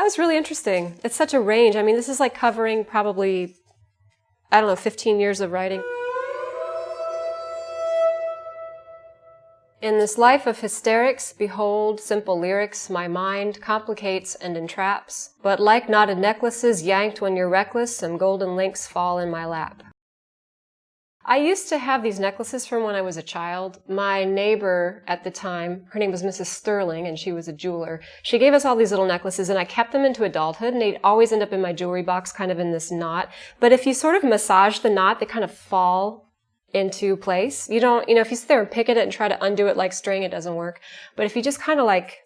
That was really interesting. It's such a range. I mean, this is like covering probably, I don't know, 15 years of writing. In this life of hysterics, behold, simple lyrics, my mind complicates and entraps. But like knotted necklaces yanked when you're reckless, some golden links fall in my lap. I used to have these necklaces from when I was a child. My neighbor at the time, her name was Mrs. Sterling, and she was a jeweler. She gave us all these little necklaces, and I kept them into adulthood, and they'd always end up in my jewelry box, kind of in this knot. But if you sort of massage the knot, they kind of fall into place. You don't, if you sit there and pick at it and try to undo it like string, it doesn't work. But if you just kind of like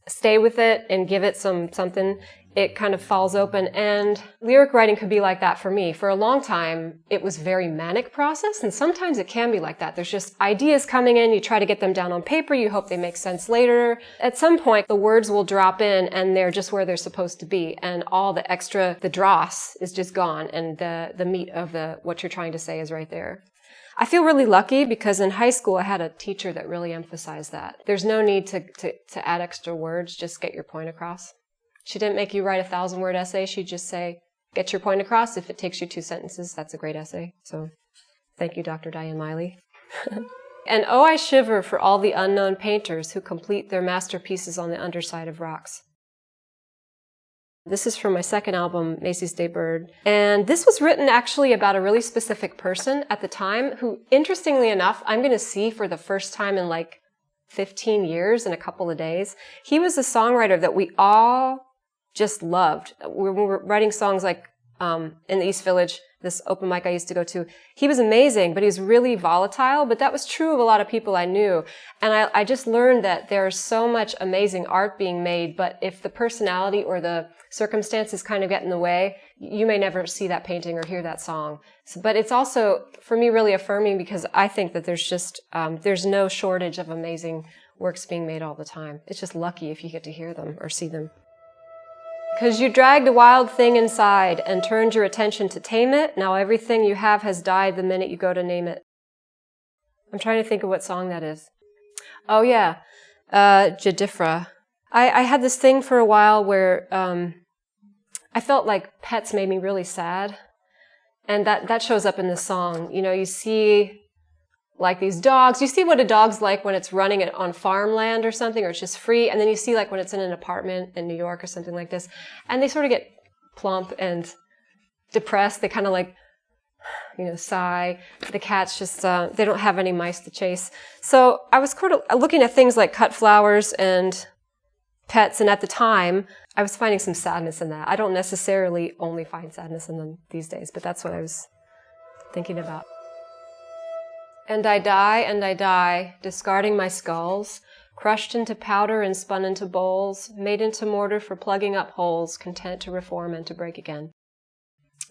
stay with it and give it something, it kind of falls open. And lyric writing could be like that for me. For a long time, it was a very manic process, and sometimes it can be like that. There's just ideas coming in, you try to get them down on paper, you hope they make sense later. At some point, the words will drop in and they're just where they're supposed to be, and all the extra, the dross is just gone, and the meat of what you're trying to say is right there. I feel really lucky because in high school I had a teacher that really emphasized that. There's no need to add extra words, just get your point across. She didn't make you write a 1,000-word essay. She'd just say, get your point across. If it takes you 2 sentences, that's a great essay. So thank you, Dr. Diane Miley. And oh, I shiver for all the unknown painters who complete their masterpieces on the underside of rocks. This is from my second album, Macy's Day Bird. And this was written actually about a really specific person at the time who, interestingly enough, I'm going to see for the first time in like 15 years in a couple of days. He was a songwriter that we all just loved. We were writing songs like in the East Village, this open mic I used to go to. He was amazing, but he was really volatile. But that was true of a lot of people I knew. And I just learned that there's so much amazing art being made, but if the personality or the circumstances kind of get in the way, you may never see that painting or hear that song. But it's also, for me, really affirming because I think that there's just, there's no shortage of amazing works being made all the time. It's just lucky if you get to hear them or see them. 'Cause you dragged a wild thing inside and turned your attention to tame it. Now everything you have has died the minute you go to name it. I'm trying to think of what song that is. Oh yeah, Jadifra. I had this thing for a while where I felt like pets made me really sad. And that shows up in the song. You see like these dogs. You see what a dog's like when it's running on farmland or something, or it's just free. And then you see like when it's in an apartment in New York or something like this. And they sort of get plump and depressed. They kind of like, sigh. The cats just, they don't have any mice to chase. So I was sort of looking at things like cut flowers and pets. And at the time, I was finding some sadness in that. I don't necessarily only find sadness in them these days, but that's what I was thinking about. And I die, discarding my skulls, crushed into powder and spun into bowls, made into mortar for plugging up holes, content to reform and to break again.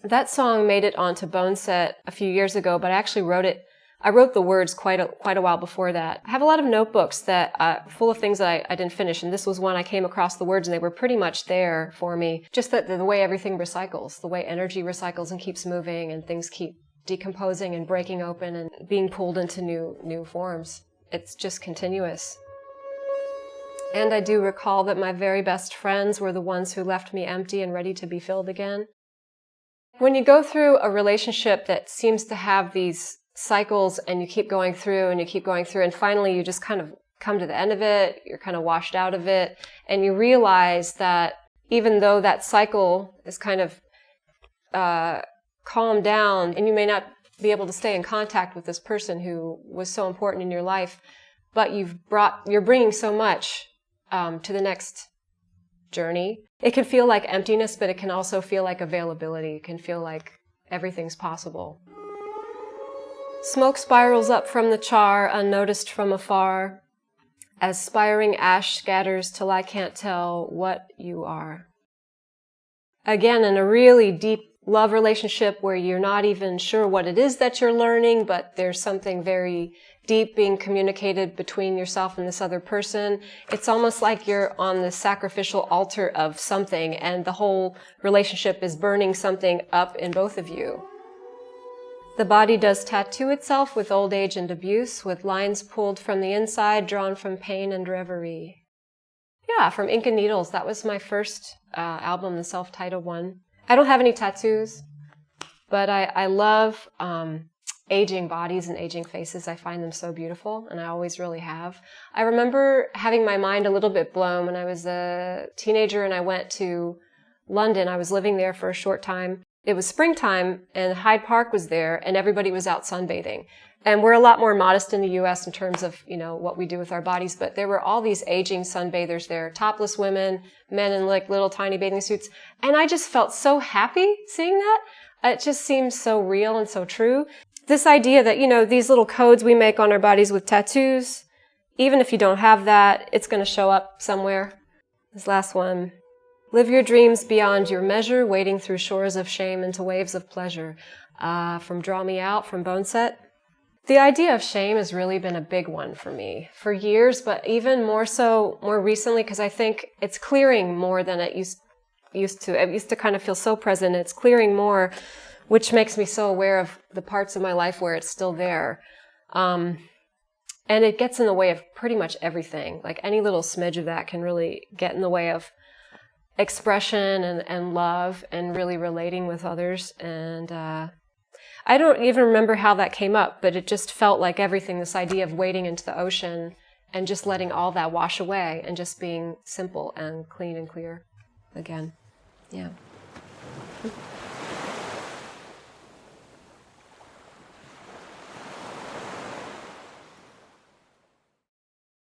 That song made it onto Boneset a few years ago, but I actually I wrote the words quite a while before that. I have a lot of notebooks that full of things that I didn't finish, and this was one I came across the words, and they were pretty much there for me. Just the way everything recycles, the way energy recycles and keeps moving, and things keep decomposing and breaking open and being pulled into new forms. It's just continuous. And I do recall that my very best friends were the ones who left me empty and ready to be filled again. When you go through a relationship that seems to have these cycles and you keep going through and finally you just kind of come to the end of it, you're kind of washed out of it, and you realize that even though that cycle is kind of calm down and you may not be able to stay in contact with this person who was so important in your life, but you're bringing so much to the next journey. It can feel like emptiness, but it can also feel like availability. It can feel like everything's possible. Smoke spirals up from the char, unnoticed from afar, as spiring ash scatters till I can't tell what you are. Again, in a really deep love relationship where you're not even sure what it is that you're learning, but there's something very deep being communicated between yourself and this other person. It's almost like you're on the sacrificial altar of something, and the whole relationship is burning something up in both of you. The body does tattoo itself with old age and abuse, with lines pulled from the inside, drawn from pain and reverie. Yeah, from Ink and Needles. That was my first album, the self-titled one. I don't have any tattoos, but I love aging bodies and aging faces. I find them so beautiful, and I always really have. I remember having my mind a little bit blown when I was a teenager and I went to London. I was living there for a short time. It was springtime, and Hyde Park was there, and everybody was out sunbathing. And we're a lot more modest in the U.S. in terms of, what we do with our bodies, but there were all these aging sunbathers there, topless women, men in like little tiny bathing suits. And I just felt so happy seeing that. It just seems so real and so true. This idea that, these little codes we make on our bodies with tattoos, even if you don't have that, it's going to show up somewhere. This last one. Live your dreams beyond your measure, wading through shores of shame into waves of pleasure. From Draw Me Out, from Boneset. The idea of shame has really been a big one for me for years, but even more so more recently, because I think it's clearing more than it used to. It used to kind of feel so present. It's clearing more, which makes me so aware of the parts of my life where it's still there. And it gets in the way of pretty much everything. Like any little smidge of that can really get in the way of expression and love and really relating with others. And I don't even remember how that came up, but it just felt like everything, this idea of wading into the ocean and just letting all that wash away and just being simple and clean and clear again. Yeah.